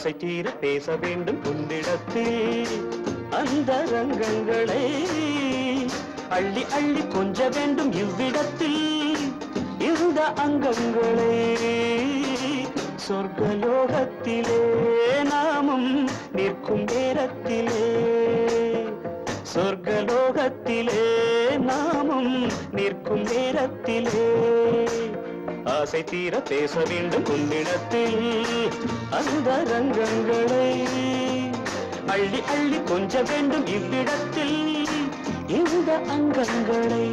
ஆசை தீர பேச வேண்டும் உன்னிடத்தில் அந்த ரங்கங்களை அள்ளி அள்ளி கொஞ்ச வேண்டும் இவ்விடத்தில் இந்த அங்கங்களை சொர்க்கலோகத்திலே நாமும் நிற்கும் நேரத்திலே சொர்க்கலோகத்திலே நாமும் நிற்கும் நேரத்திலே ஆசை தீர பேச வேண்டும் உன்னிடத்தில் அந்த ரங்கங்களை அள்ளி அள்ளி கொஞ்ச வேண்டும் இவ்விடத்தில் இந்த அங்கங்களை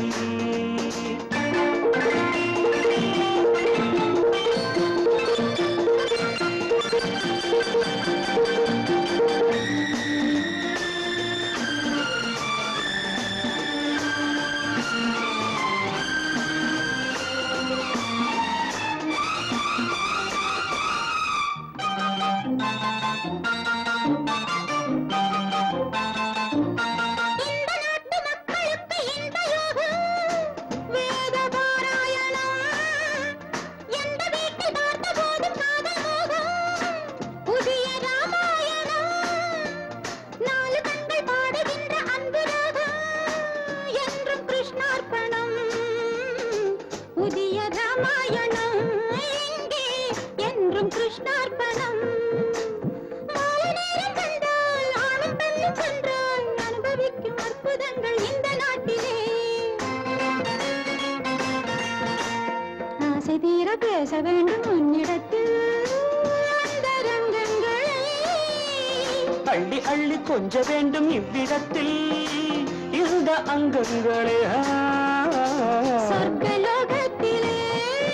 பேச வேண்டும் உன்னிடத்தில் அந்த ரங்கங்களை அள்ளி அள்ளி கொஞ்ச வேண்டும் இவ்விடத்தில் இந்த அங்கங்களே சொர்க்கலோகத்திலே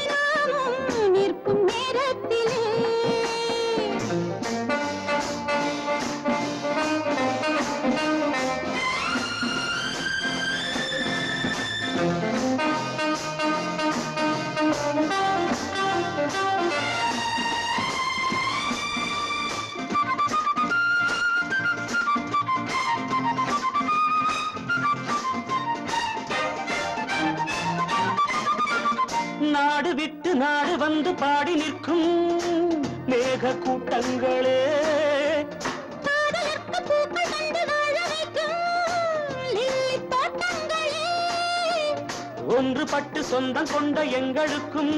நாமும் நிற்கும் நேரத்திலே நாடு விட்டு நாடு வந்து பாடி நிற்கும் மேக கூட்டங்களே ஒன்றுபட்டு சொந்தம் கொண்ட எங்களுக்கும்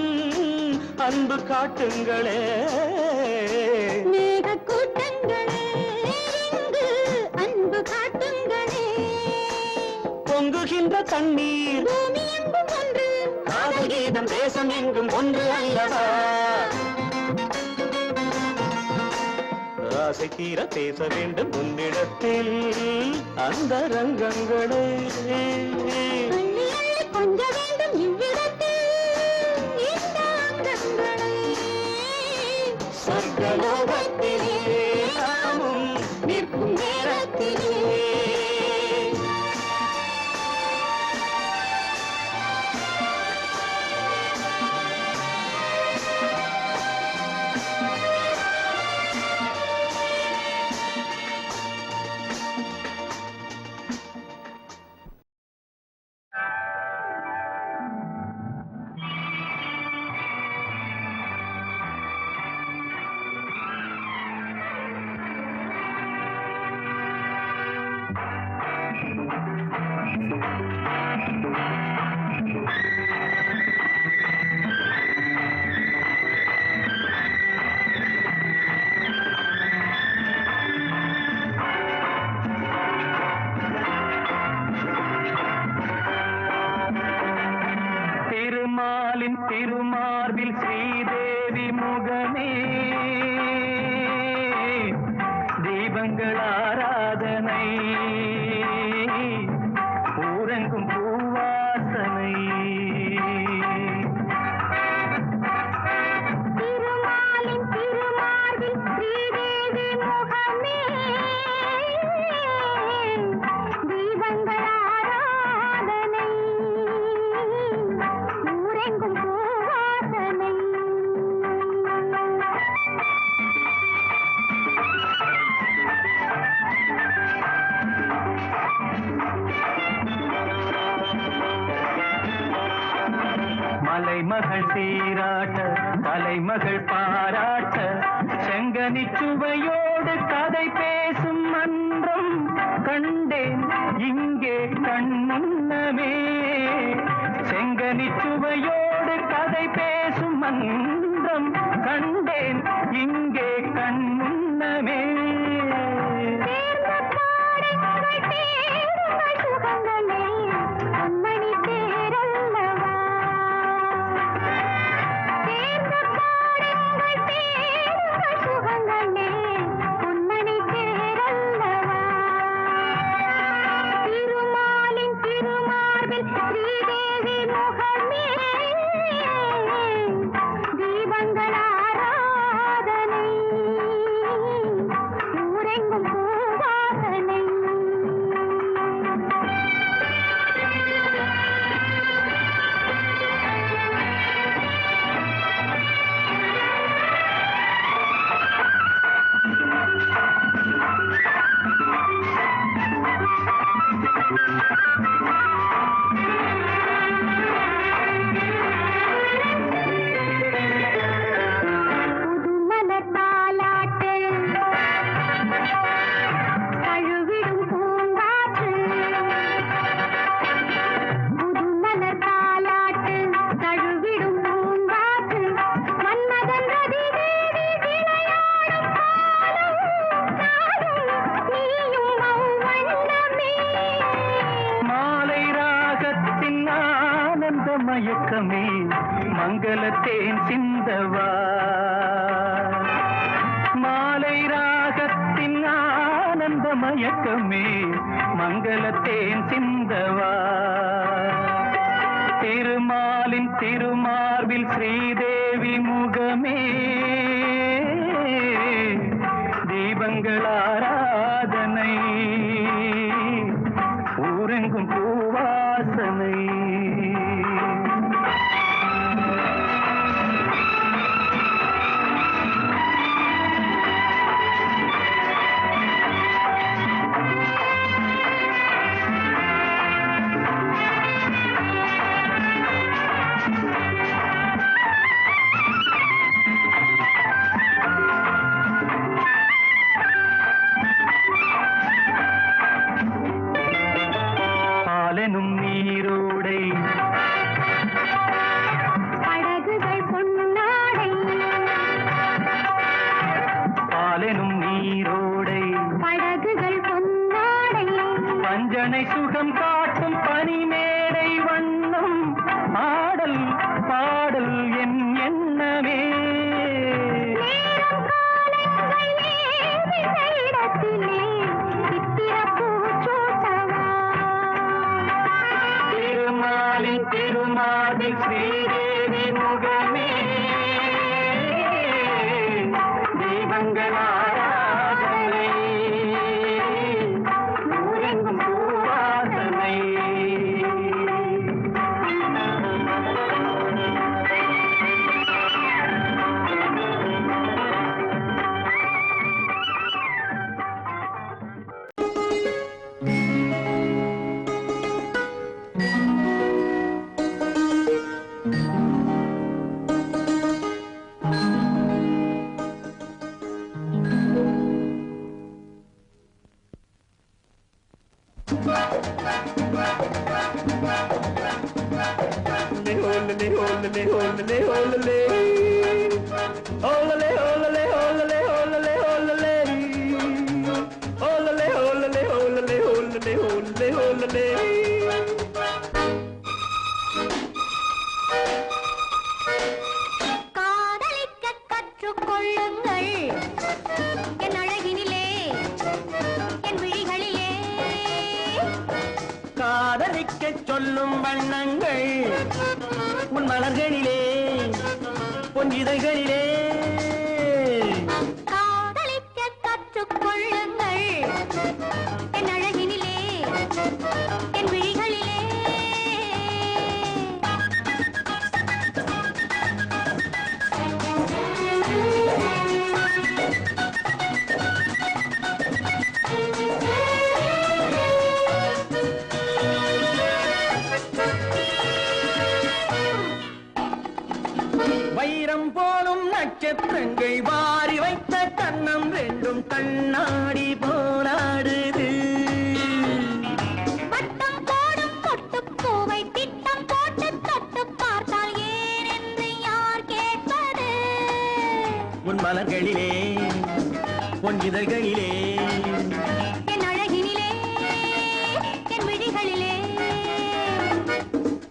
அன்பு காட்டுங்களே மேக கூட்டங்களே அன்பு காட்டுங்களே பொங்குகின்ற தண்ணீர் பூமி எங்கும் ஒன்று கீதம் தேசம் எங்கும் ஒன்று அல்லவா ஆசை தீர பேச வேண்டும் உன்னிடத்தில் அந்த ரங்கங்களை கொஞ்ச வேண்டும் இவ்விடத்தில் இந்த அங்கங்களை சொர்க்கலோகத்திலே நாமும் நிற்கும் நேரத்திலே திருமார்பில் ஸ்ரீதேவி முகமே தீபங்கள் ஆராதனை ஊரெங்கும் பூவாசனை திருமார்பில் ஸ்ரீதேவி முகமே தீபங்கள் ஆராதனை ஊரெங்கும் பூவாசனை மலைமகள் சீராட்ட தலைமகள் பாராட்ட செங்கனி சுவையோடு கதை பேசும் மன்றம் கண்டேன் இங்கே கண்முன்னமே. செங்கனி சுவையோடு கதை பேசும் மன்றம் கண்டேன் இங்கே கண்முன்னமே. மயக்கமே மங்களத்தேன் சிந்தவா. மாலை ராகத்தின் ஆனந்த மயக்கமே மங்களத்தேன் சிந்தவா. திருமாலின் திருமார்பில் ஸ்ரீதேவி முகமே தீபங்கள் ஆராதனை ஊரெங்கும் பூவாசனை. பாலெனும் நீரோடை படகுகள் பொன்னாடை. பாலெனும் நீரோடை படகுகள் பொன்னாடை. பஞ்சனை சுகம் காட்டும் பனிமேடை வண்ணம் ஆடல் பாடல் என் எண்ணமே. நேரம் காலங்கள் ஏறின இடத்திலே சித்திரப்பூ சூட்டவா. திருமாலின் திருமாதில் ஸ்ரீதேவி முகமே தீபங்கள் ஆராதனை ஊரெங்கும் பூவாசனை. காதலிக்க கற்றுக்கொள்ளுங்கள் என் அழகினிலே என் விழிகளிலே. காதலிக்க சொல்லும் வண்ணங்கள் உன் மலர்களிலே உன் இதழ்களிலே. காதலிக்க கற்றுக்கொள்ளுங்கள் என் அழகினிலே என் விழிகளிலே. நட்சத்திரங்கள் வாரி வைத்த கண்ணம் ரெண்டும் கண்ணாடி போராடுது. வட்டம் போடும் பொட்டுப்பூவை திட்டம் போட்டு தொட்டு பார்த்தால் ஏன் என்று யார் கேட்பது? உன் மலர்களிலே பொன் இதழ்களிலே என் அழகினிலே என் விழிகளிலே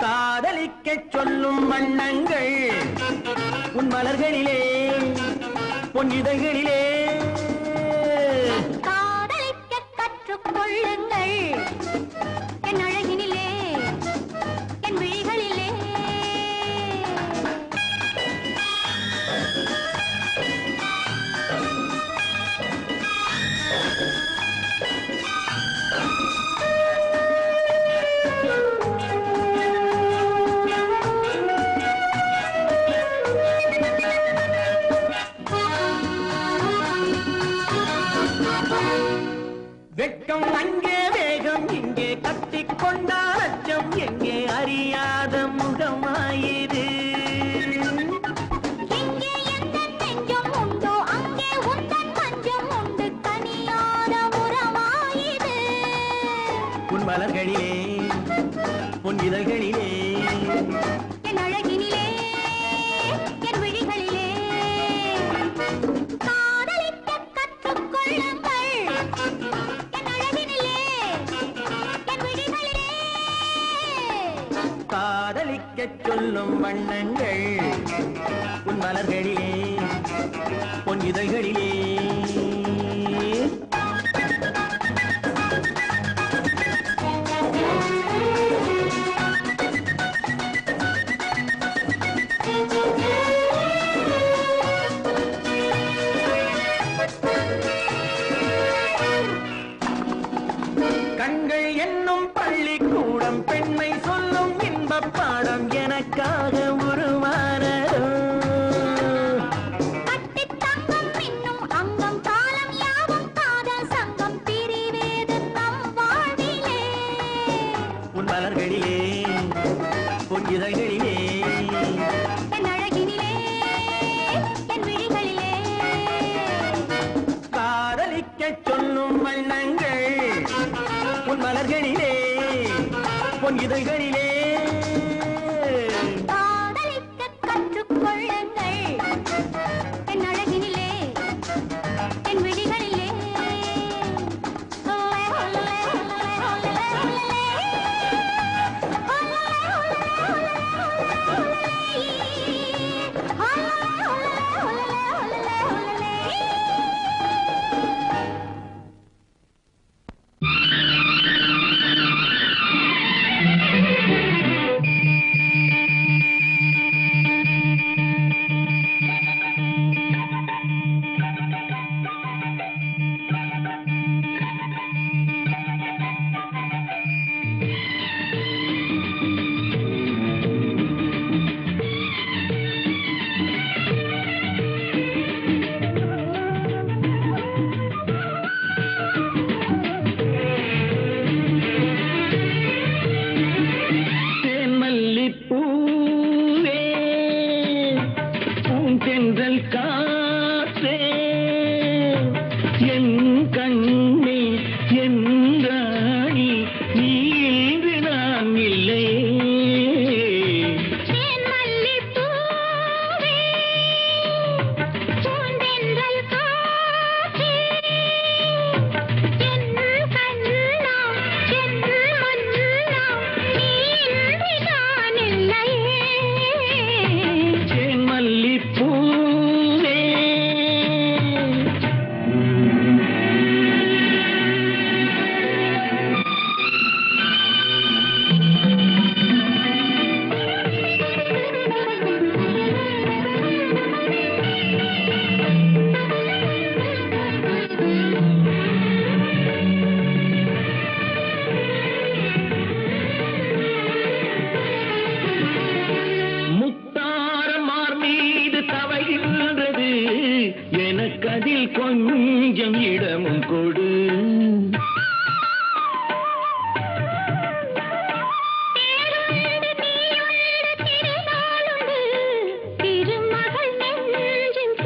காதலிக்கச் சொல்லும் வண்ணங்கள் உன் மலர்களிலே பொன் இதழ்களிலே காதலிக்க கற்றுக்கொள்ளுங்கள் என் அழகினிலே என் விழிகளிலே. வெட்கம் அங்கே வேகம் இங்கே கட்டிக்கொண்டால் அச்சம் எங்கே அறியாத முகமாயிரு. எங்கே எந்தன் நெஞ்சம் உண்டோ அங்கே உந்தன் மஞ்சம் உண்டு கனியாத உறவாயிது. உன் மலர்களிலே உன் இதழ்களிலே என் அழகினிலே என் விழிகளிலே காதலிக்க கற்றுக்கொள்ளுங்கள் என் அழகினிலே என் விழிகளிலே. காதலிக்கச் சொல்லும் வண்ணங்கள் உன் மலர்களிலே பொன் இதழ்களிலே கண்கள் என்னும் பள்ளிக்கூடம் பெண்மை சொல்லும் இன்பப் பாடம் எனக்காக உருவானதோ. கட்டித் தங்கம் மின்னும் அங்கம் காலம் யாவும் காதல் சங்கம் பிரிவேது நம் வாழ்விலே. உன் மலர்களிலே பொன் இதழ்களிலே என் அழகினிலே என் விழிகளிலே காதலிக்கச் சொல்லும் வண்ணங்கள் உன் மலர்களிலே பொன் இதழ்களிலே காதலிக்க கற்றுக்கொள்ளுங்கள் என் அழகினிலே என் விழிகளிலே. தேன்மல்லிப்பூவே பூந்தென்றல் காற்றே என் கண்ணே என் ராணி நீ இன்று நான் இல்லையே. தேன் மல்லிப்பூவே பூந்தென்றல் காற்றே என் கண்ணா என் மன்னா நீ இன்றி நான் இல்லையே. தேன்மல்லிப்பூவே முத்தாரமார் மீது தவைகின்றது எனக்கதில் கொஞ்சம் இடமும் கொடு. தேருண்டு நீயுண்டு திருநாளுண்டு திருமகள் நெஞ்சின்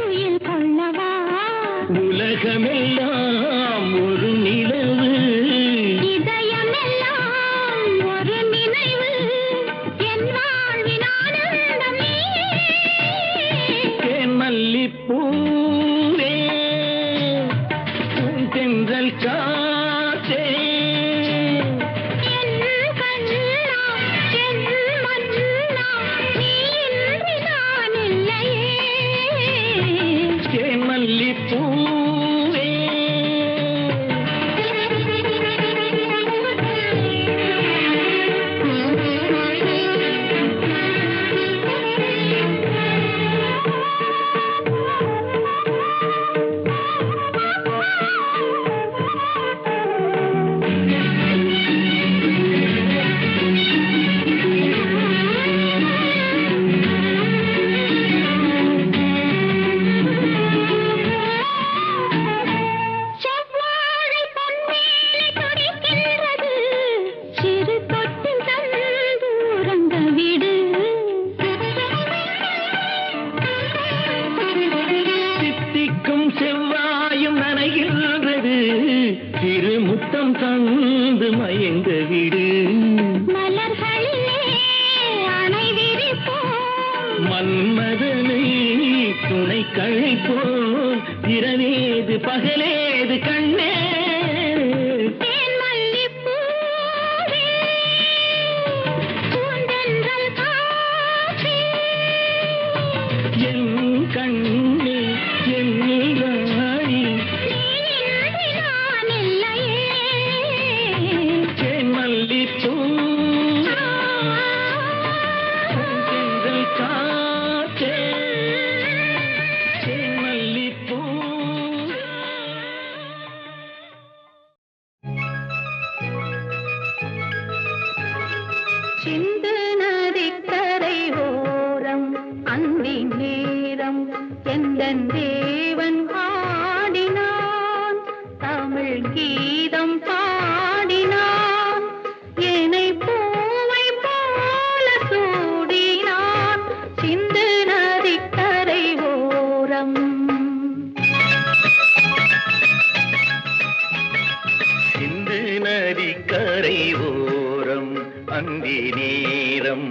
மழை போல் இரவேது பகலேது கண்ணே என் கண்ணே என் ராணி தேன் மல்லிப்பூ காற்றே தேன் மல்லிப்பூ சிந்து நதிக்கரை ஓரம் அந்தி நேரம் எந்தன் தேவன் ஆடினான் தமிழ் கீதம் பாடினான் என்னை பூவை போல சூடினான் சிந்து நதிக்கரை ஓரம் சிந்து நதிக்கரை ஓரம் அந்தி நேரம்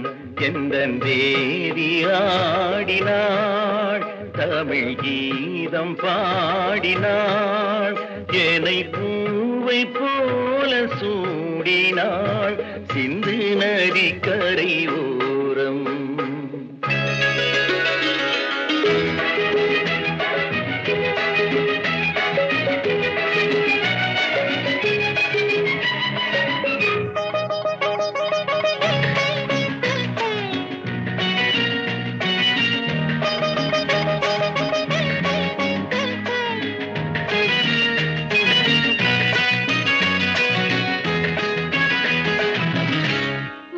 எந்தன் தேவி ஆடினாள் தமிழ் கீதம் பாடினாள் என்னை பூவை போல சூடினாள் சிந்து நதிக்கரை ஓரம்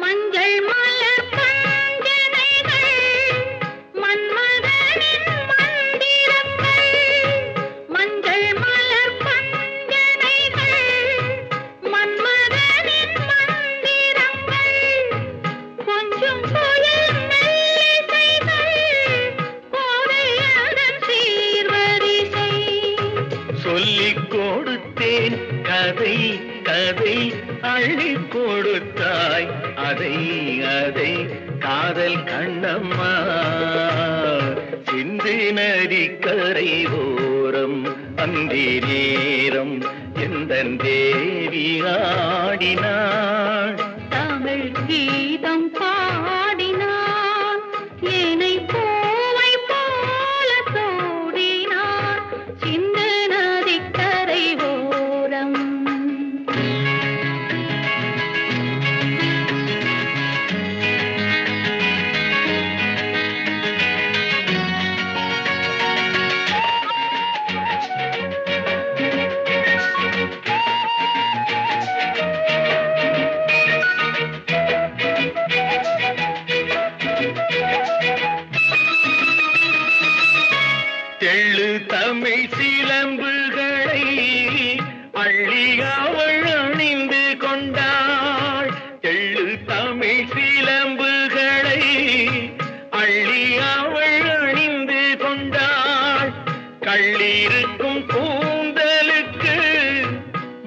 மஞ்சள் மலர் பஞ்சனைகள் மன்மதனின் மந்திரங்கள் மஞ்சள் மலர் பஞ்சனைகள் மன்மதனின் மந்திரங்கள் கொஞ்சம் புயல் மெல்லிசைகள் கோதையதன் சீர்வரிசை சொல்லிக் கொடுத்தேன் கதை கதை அள்ளி கொடுத்தாய் அதை அதை காதல் கண்ணம்மா சிந்து நதிக்கரை ஓரம் அந்தி நேரம் எந்தன் தேவி ஆடினாள் தமிழ் கீதம் பாடினான் என்னை பூவை போல சூடினான் சிந்து நதிக்கரை ஓரம் தெள்ளு தமிழ் சிலம்புகளை அள்ளி அவள் அணிந்து கொண்டாள் தெள்ளு தமிழ் சிலம்புகளை அள்ளி அவள் அணிந்து கொண்டாள் கள்ளிருக்கும் கூந்தலுக்கு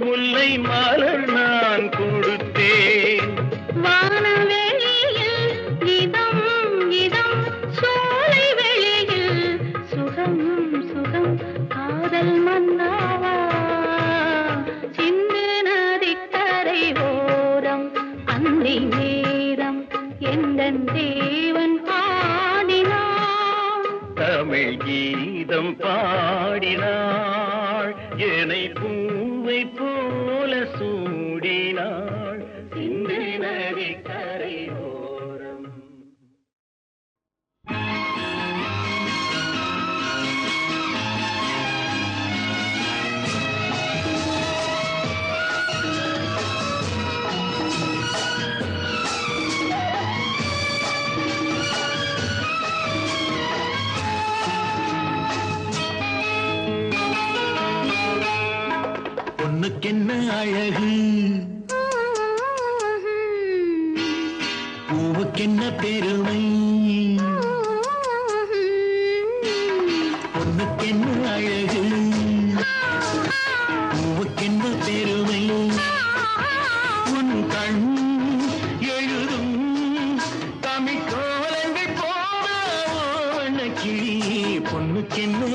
முல்லை மலர் நான் கொடுத்தேன் வானவெளியில் இதம் இதம் சோலை வெளியில் சுகம் சுகம் காதல் மன்னாவா சிந்து நதிக்கரை ஓரம் அந்தி நேரம் எந்தன் தேவன் ஆடினான் தமிழ் கீதம் பாடினாள் என்னை பூவை போல சூடினாள் சிந்து நதிக்கரை ஓரம் பொண்ணுக்கென்ன அழகு பூவுக்கென்ன பெருமை பொண்ணுக்கென்ன அழகு பூவுக்கென்ன பெருமை உன் கண் எழுதும் தமிழ் கோலங்கள் போன கிளி பொண்ணுக்கென்ன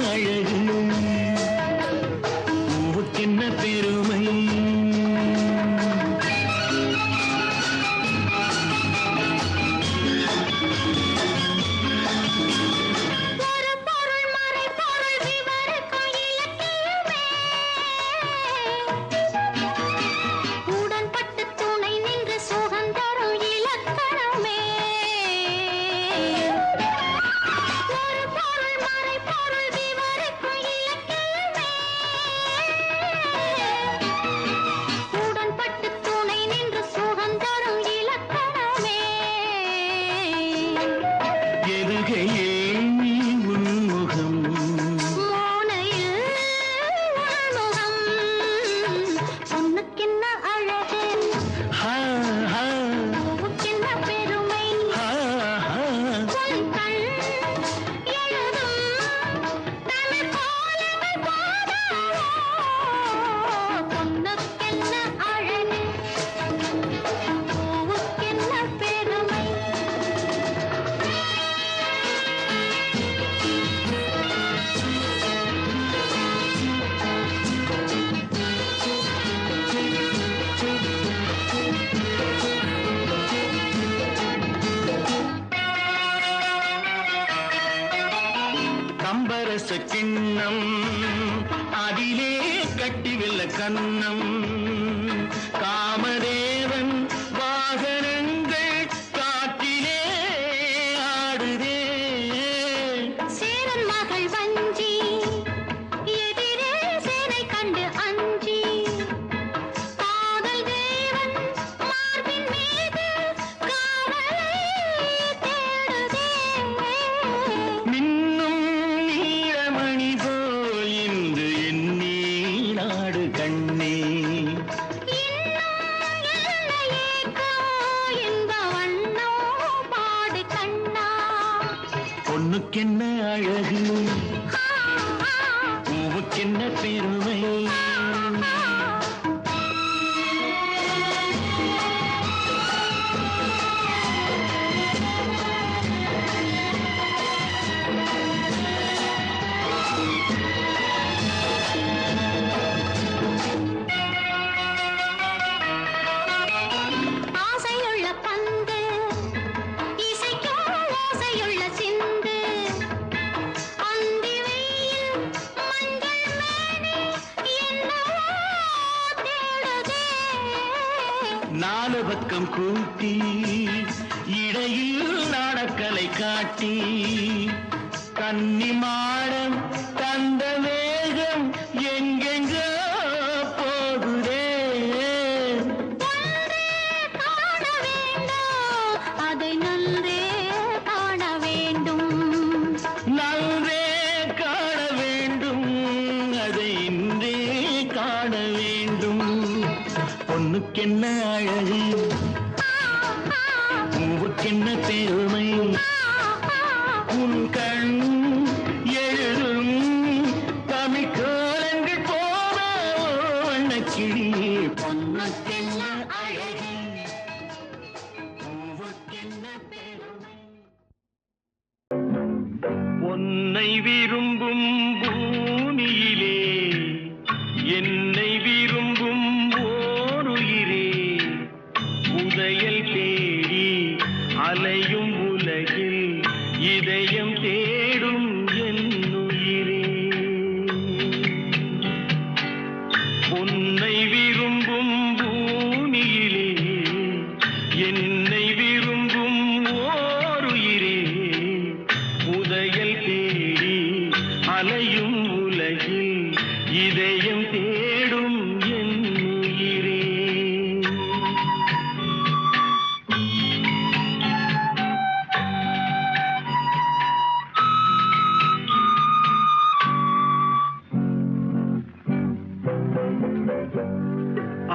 கலச கிண்ணம் அதிலே கட்டி வெல்ல கண்ணம் காமதேவன் வாகனங்கள் காற்றிலே ஆடுதே சேரன் மகள் வஞ்சி எதிரே சேனை கண்டு அஞ்சி காதல் தேவன் மார்பின் மீது காவலை தேடுதே மின்னும் நீலமணி போல் இன்று எண்ணி நாடு கண்ணே பொண்ணுக்கென்ன அழகு பூவுக்கென்ன பெருமை ஆசையுள்ள பந்து இசைக்கும் ஓசையுள்ள சிந்து அந்தி வெயில் மஞ்சள் மேனி என்னவோ தேடுதே நாலு பக்கம் கூட்டி இடையில் நாடக்கலை காட்டி கன்னி மாடம் தந்த வேகம் எங்கெங்கோ போகுதே காண வேண்டும் அதை நன்றே காண வேண்டும் நன்றே காண வேண்டும் அதை இன்றே காண வேண்டும் பொண்ணுக்கென்ன அழகு பூவுக்கென்ன பெருமை உன் கண் எழுதும் தமிழ் கோலங்கள் போல வண்ணக்கிளி பொண்ணுக்கென்ன அழகு பூவுக்கென்ன பெருமை உன்னை விரும்பும் பூமியிலே என்னை விரும்பும் ஓருயிரே உதயல் தேடி அலையும் உலகில் இதயம் தேடும் என்னுயிரே உன்னை விரும்பும் பூமியிலே என்னை விரும்பும் ஓருயிரே உதயல் தேடி அலையும் உலகில் இதயம் தேடும் என்னுயிரே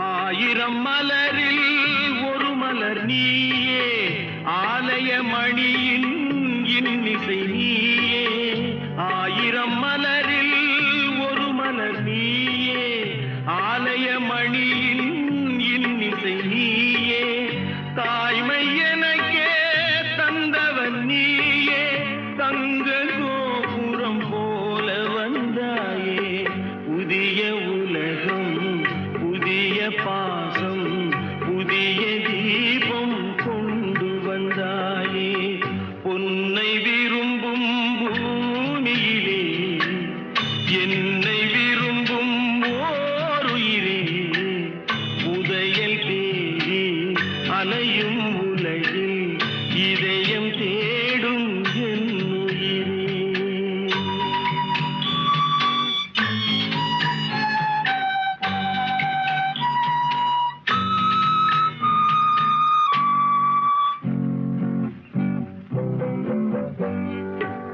ஆயிரம் மலரில் ஒரு மலர் நீயே ஆலய மணியின் இன்னிசை நீயே ஆயிரம் மலரில் ஒரு மலர் நீயே ஆலய மணியின் இன்னிசை நீயே தாய்மை எனக்கே தந்தவன் நீயே தங்க கோபுரம் போல வந்தாயே புதிய உலகம் புதிய பாசம் புதிய தீபம் கொண்டு வந்தாயே பொன்னை விரும்பும் பூமியிலே என்னை விரும்பும் ஓருயிரே உதயல் தேடி அலையும் உலகில் இதயம் தேடும் என்னுயிரே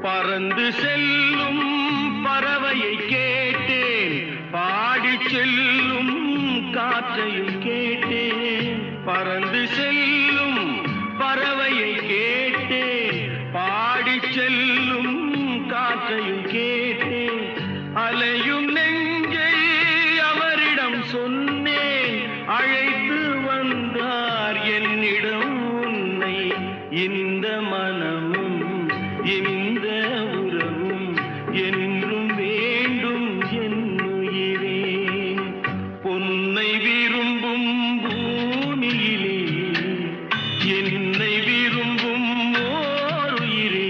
பறந்து செல்லும் பறவையை கேட்டேன் பாடிச் செல்லும் காற்றையும் கேட்டேன் பறந்து செல்லும் பறவையை கேட்டேன் பாடிச் செல்லும் காற்றையும் கேட்டேன் அலையும் நெஞ்சை அவரிடம் சொன்னேன் அழைத்து வந்தார் என்னிடம் உன்னை இந்த மனமும் இந்த உறவும் என்றும் வேண்டும் என்னுயிரே பொன்னை விரும்பும் பூமியிலே என்னை விரும்பும் ஓருயிரே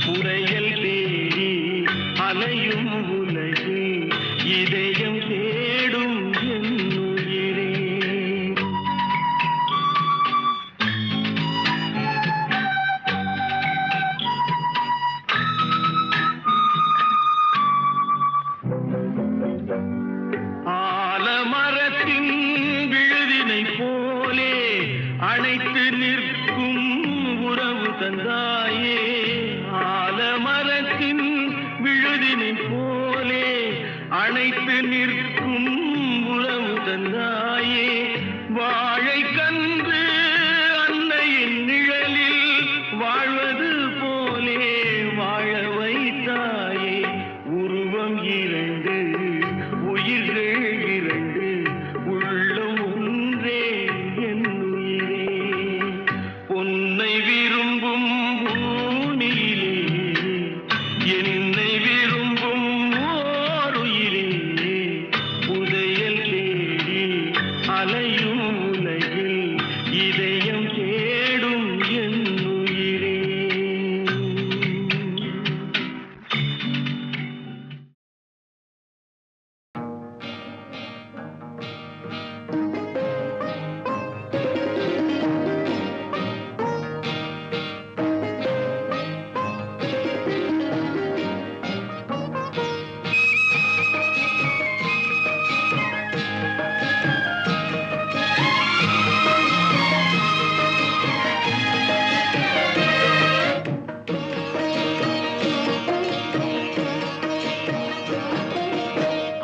புரையல் தேடி அணைத்து நிற்கும் உறவு தந்தாயே ஆலமரத்தின் விழுதினை போலே அணைத்து நிற்கும் உறவு தந்தாயே வாழை கன்று அன்னையின் நிழலில் வாழ்வது போலே வாழ வைத்தாயே உருவம் இரண்டு உயிர்கள் இரண்டு உள்ளம் ஒன்றே என் உயிரே பொன்னை விரும்பும் பூமியிலே என்னை விரும்பும் ஓருயிரே புதையல் தேடி அலையும் உலகில் இதயம் தேடும் என் உயிரே.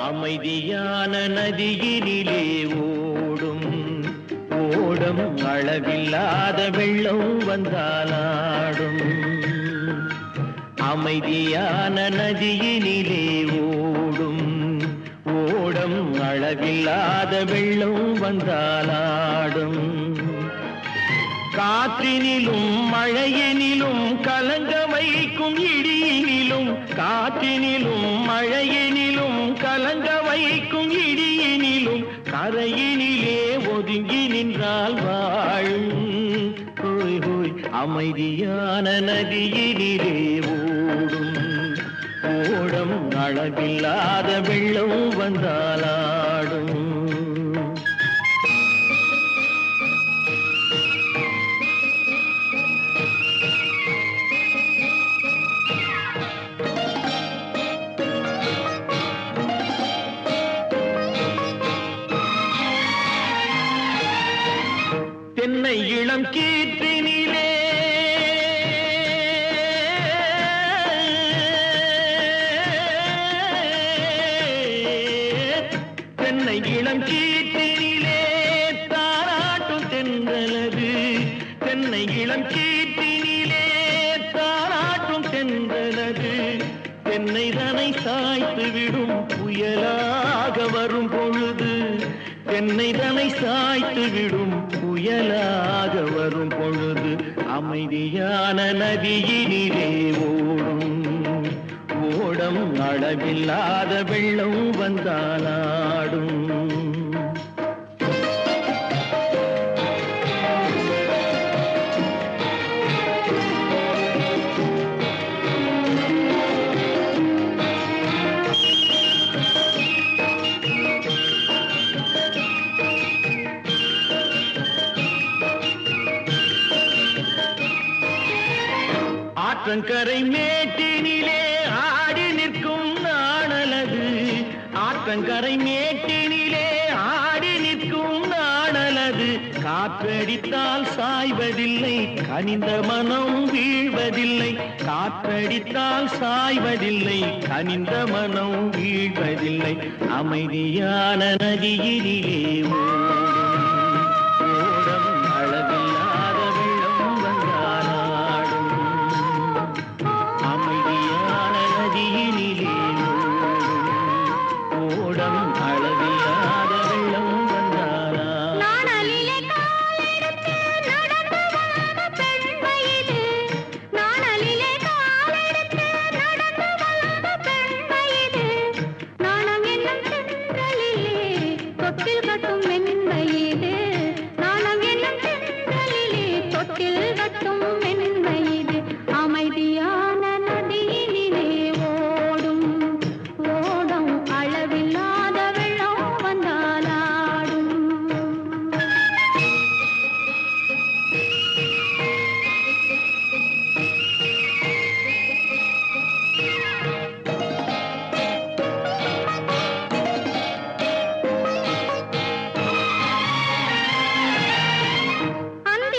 அமைதியான நதியினிலே ஓடும் ஓடம் அளவில்லாத வெள்ளம் வந்தாலாடும் அமைதியான நதியினிலே ஓடும் ஓடம் அளவில்லாத வெள்ளம் வந்தாலாடும் காற்றினிலும் மழையினிலும் கலங்க வைக்கும் இடியினிலும் காற்றினிலும் மழையினிலும் கலங்க வைக்கும் இடியினிலும் கரையினிலே ஒதுங்கி நின்றால் வாழும் ஹோய் ஹோய் அமைதியான நதியினிலே ஓடும் ஓடம் அளவில்லாத வெள்ளம் வந்தாலாடும் தென்னை இளம் கீற்றினிலே தென்னை இளம் கீற்றினிலே தாராட்டும் தென்றலது தென்னை இளம் கீற்றினிலே தாராட்டும் தென்றலது தென்னை தனை சாய்த்து விடும் புயலாக வரும் பொழுது தென்னை தனை சாய்த்து விடும் புயலாக வரும் பொழுது அமைதியான நதியினிலே ஓடும் ஓடம் அளவில்லாத வெள்ளம் வந்தாலாடும் ஆற்றங்கரை மேட்டினிலே ஆடி நிற்கும் நாணலது ஆற்றங்கரை மேட்டினிலே ஆடி நிற்கும் நாணலது காற்றடித்தால் சாய்வதில்லை கனிந்த மனம் வீழ்வதில்லை காற்றடித்தால் சாய்வதில்லை கனிந்த மனம் வீழ்வதில்லை அமைதியான நதியினிலே ஓடும் அளவில்லாத வெள்ளம் வந்தாலாடும் அமைதியான நதியினிலே ஓடும் அளவில்லாத வெள்ளம் வந்தாலாடும் நாணலிலே காலெடுத்து நடந்து வந்த பெண்மையிது நாணலிலே காலெடுத்து நடந்து வந்த பெண்மையிது நாணம் என்னும் சென்றலிலே தொட்டில் கட்டும் மென்மையிது நாணம் என்னும் சென்றலிலே தொட்டில் கட்டும் மென்மையிது அமைதியான நதியினிலே ஓடும் ஓடும் அளவில்லாத வெள்ளம் வந்தாலாடும் அந்த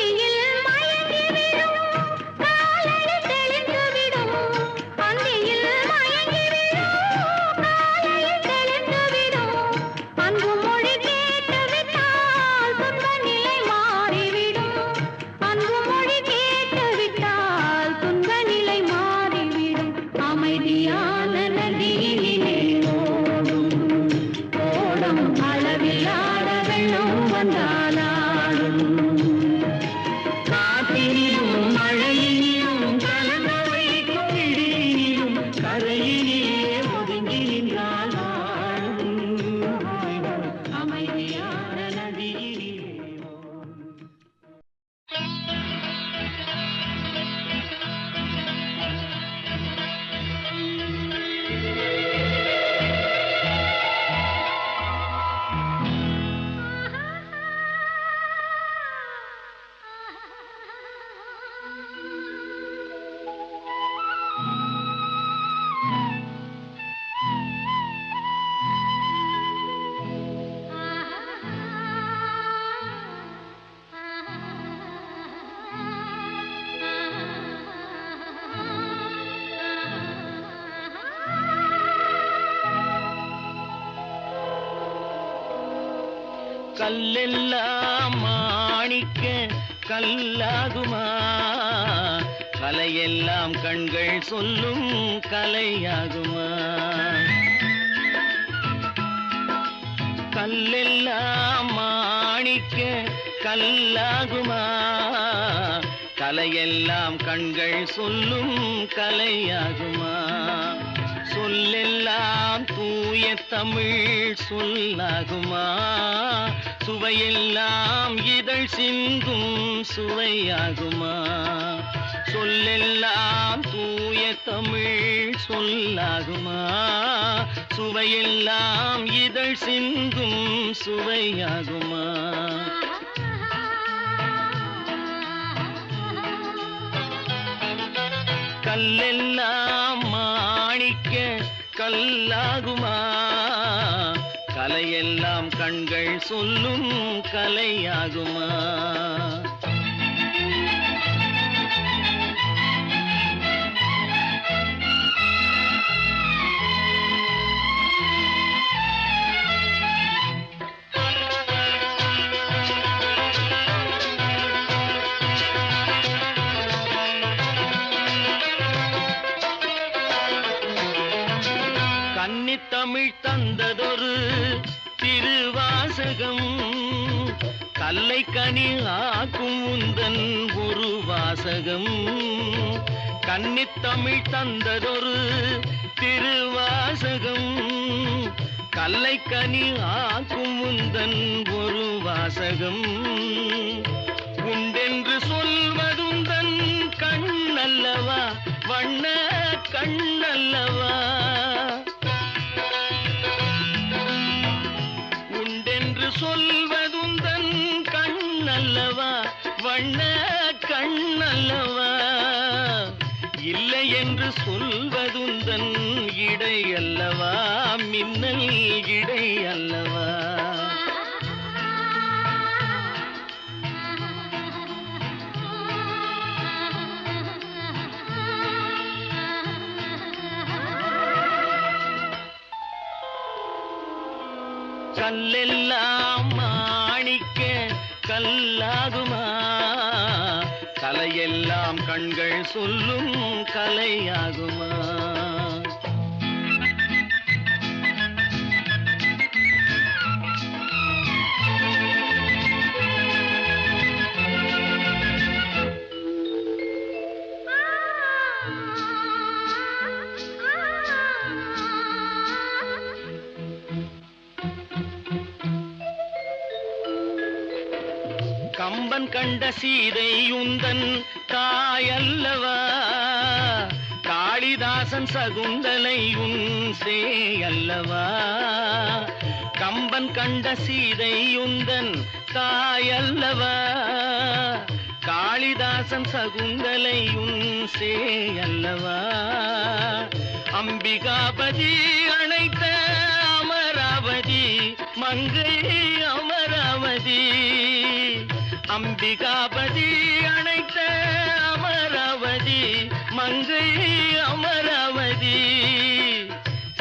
கல்லெல்லாம் மாணிக்க கல்லாகுமா, கலையெல்லாம் கண்கள் சொல்லும் கலையாகுமா. கல்லெல்லாம் மாணிக்க கல்லாகுமா, கலையெல்லாம் கண்கள் சொல்லும் கலையாகுமா. சொல்லெல்லாம் தூய தமிழ் சொல்லாகுமா, சுவையெல்லாம் இதழ் சிந்தும் சுவையாகுமா. சொல்லெல்லாம் தூய தமிழ் சொல்லாகுமா, சுவையெல்லாம் இதழ் சிந்தும் சுவையாகுமா. கல்லெல்லாம் மாணிக்க கல்லாகுமா, கலையெல்லாம் கண்கள் சொல்லும் கலையாகுமா. கன்னித்தமிழ் தந்ததொரு திருவாசகம், கல்லை கனி ஆக்கும் உந்தன் ஒரு வாசகம். கன்னித்தமிழ் தந்ததொரு திருவாசகம், கல்லை கனி ஆக்கும் உந்தன் ஒரு வாசகம். உண்டென்று சொல்வதுந்தன் கண்ணல்லவா, வண்ண கண்ணல்லவா. சொல்வதுந்தன் கண்ணல்லவா, வண்ண கண்ணல்லவா. இல்லை என்று சொல்வதுந்தன் இடை அல்லவா, மின்னல் இடை அல்லவா. கல்லெல்லாம் மாணிக்க கல்லாகுமா, கலையெல்லாம் கண்கள் சொல்லும் கலையாகுமா. கம்பன் கண்ட சீதை உந்தன் தாயல்லவா, காளிதாசன் சகுந்தலை உன் சேயல்லவா. கம்பன் கண்ட சீதை உந்தன் தாயல்லவா, காளிதாசன் சகுந்தலை உன் சேயல்லவா. அம்பிகாபதி அணைத்த அமராவதி மங்கை அமராவதி. அம்பிகாபதி அணைத்த அமராவதி மங்கை அமராவதி.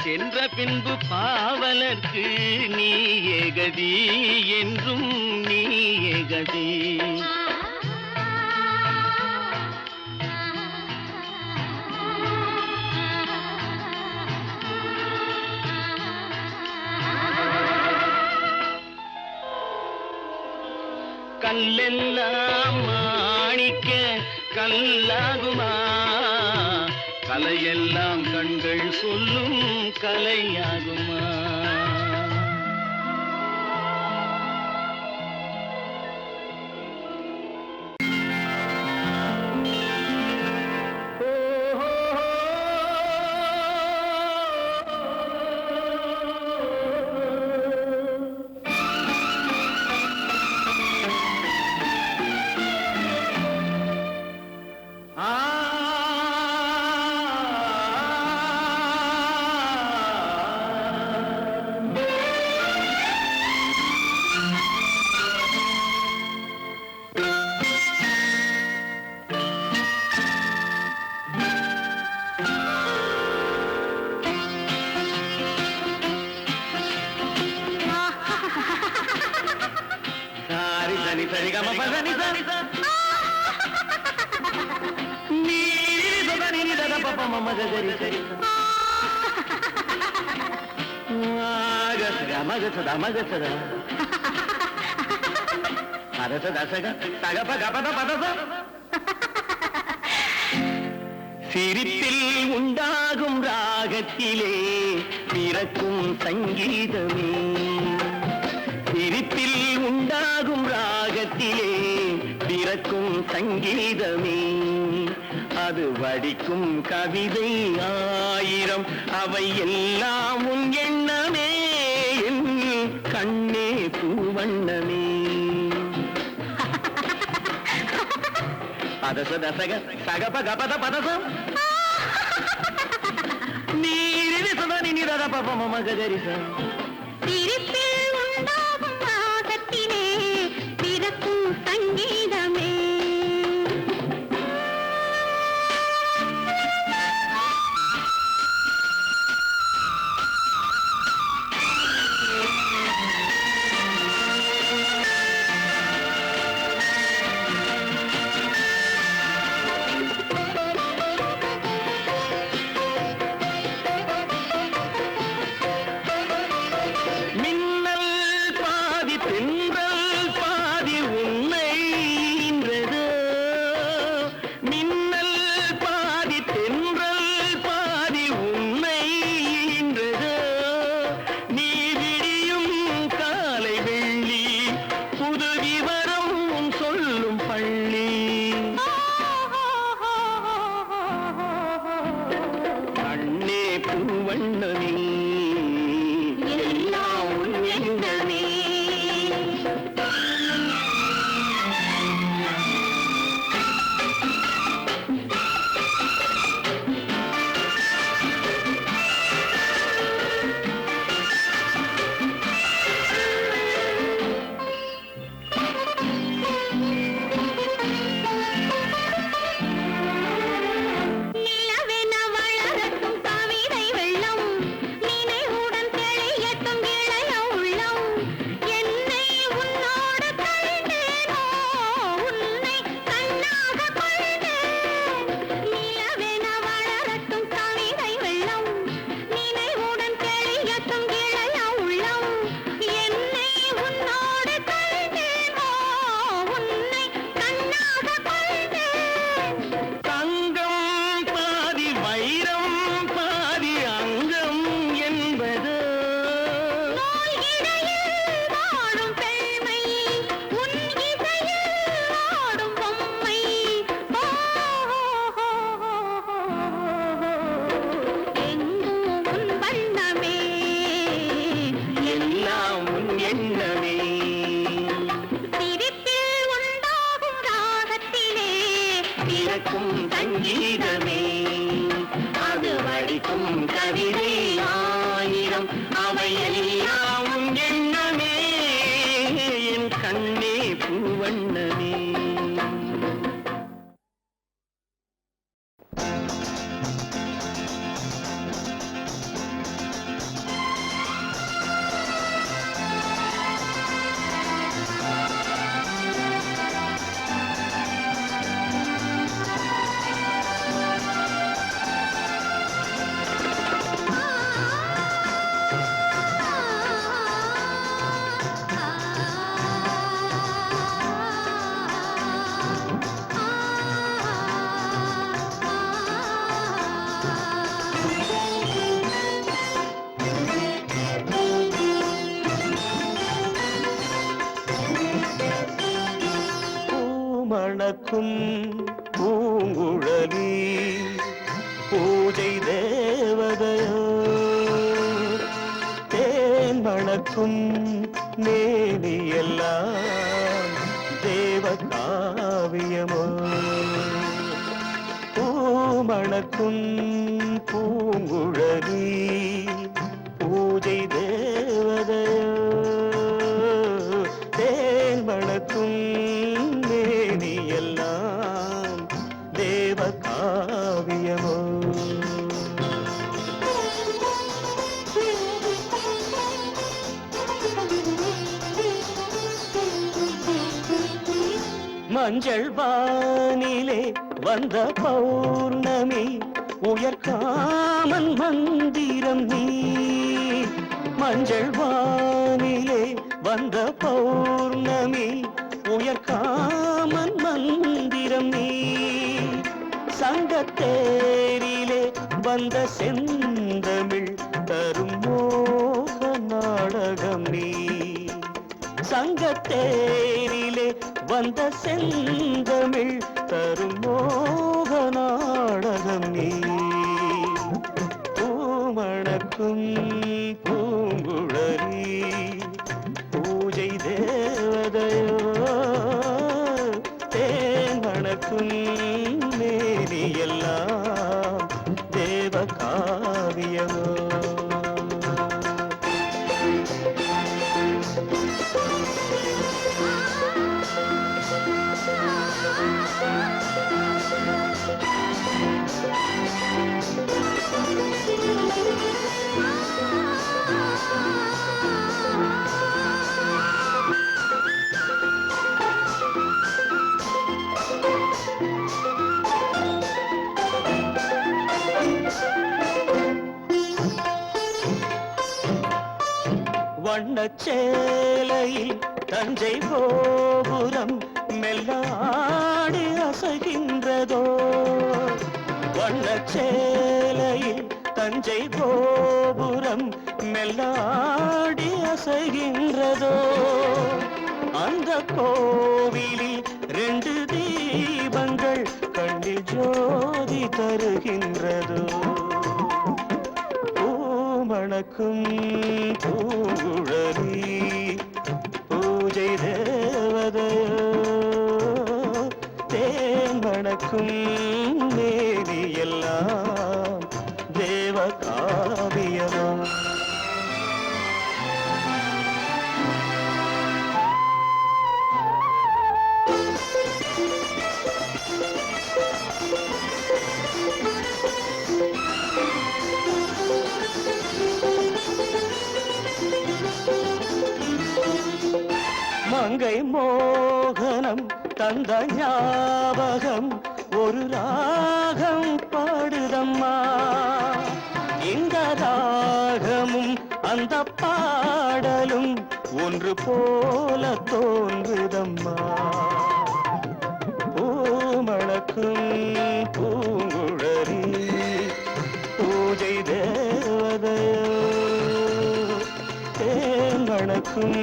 சென்ற பின்பு பாவலர்க்கு நீ ஏகதி, என்றும் நீ ஏகதி. கல்லெல்லாம் மாணிக்க கல்லாகுமா, கலையெல்லாம் கண்கள் சொல்லும் கலையாகுமா. மகரி சரி மகசதா மகசதா அரச தசக தகப கபத பதச சிரிப்பில் உண்டாகும் ராகத்திலே பிறக்கும் சங்கீதமே சிரிப்பில் உண்டாகும் ராகத்திலே பிறக்கும் சங்கீதமே அது வடிக்கும் கவிதை ஆயிரம் அவை எல்லாம் உன் எண்ணமே என் கண்ணே பூவண்ணமே பதச தசக சகப கபத பதசம் நீரிதி சதனி நிரத பபம மகரிச சிரிப்பில் உண்டாகும் ராகத்திலே பிறக்கும் சங்கீதமே சங்கீதமே அது வடிக்கும் கவிதை ஆயிரம் அவையெல்லாம் உன் எண்ணமே என் கண்ணே பூவண்ணமே மணக்கும் பூங்குழலி பூஜை தேவதையோ தேன் மணக்கும் மேனியெல்லாம் தேவ காவியமோ பூமணக்கும் பூங்குழலி பூஜை தேவதையோ தேன் மணக்கும் எல்லாம் தேவ காவியமோ மஞ்சள் வானிலே வந்த பௌர்ணமி உயர்காமன் மந்திரம் நீ மஞ்சள் வானிலே வந்த பௌர்ணமி உயர்காமன் மந்திரம் நீ சங்கத்தேரிலே வந்த செந்தமிழ் தரும் மோக நாடகம் நீ சங்கத்தேரிலே வந்த செந்தமிழ் தரும் மோக நாடகம் நீ பூமணக்கும் பூங்குழலி பூஜை தேவதையோ தேன்மணக்கும் மேனியெல்லாம் தேவ காவியமோ வண்ணச்சேலையில் தஞ்சை கோபுரம் மெல்லாடி அசைகின்றதோ வண்ணச்சேலையில் தஞ்சை கோபுரம் மெல்லாடி அசைகின்றதோ அந்த கோவிலில் 2 தீபங்கள் கண்ணில் ஜோதி தருகின்றதோ மணக்கும் பூங்குழலி பூஜை தேவதையோ தேன் மணக்கும் மேனி எல்லாம் தேவ காவியமோ மங்கை மோகனம் தந்த ஞாபகம் ஒரு ராகம் பாடுதம்மா இந்த ராகமும் அந்த பாடலும் ஒன்று போல தோன்றுதம்மா பூமணக்கும் பூங்குழலி பூஜை தேவதையோ தேன் மணக்கும்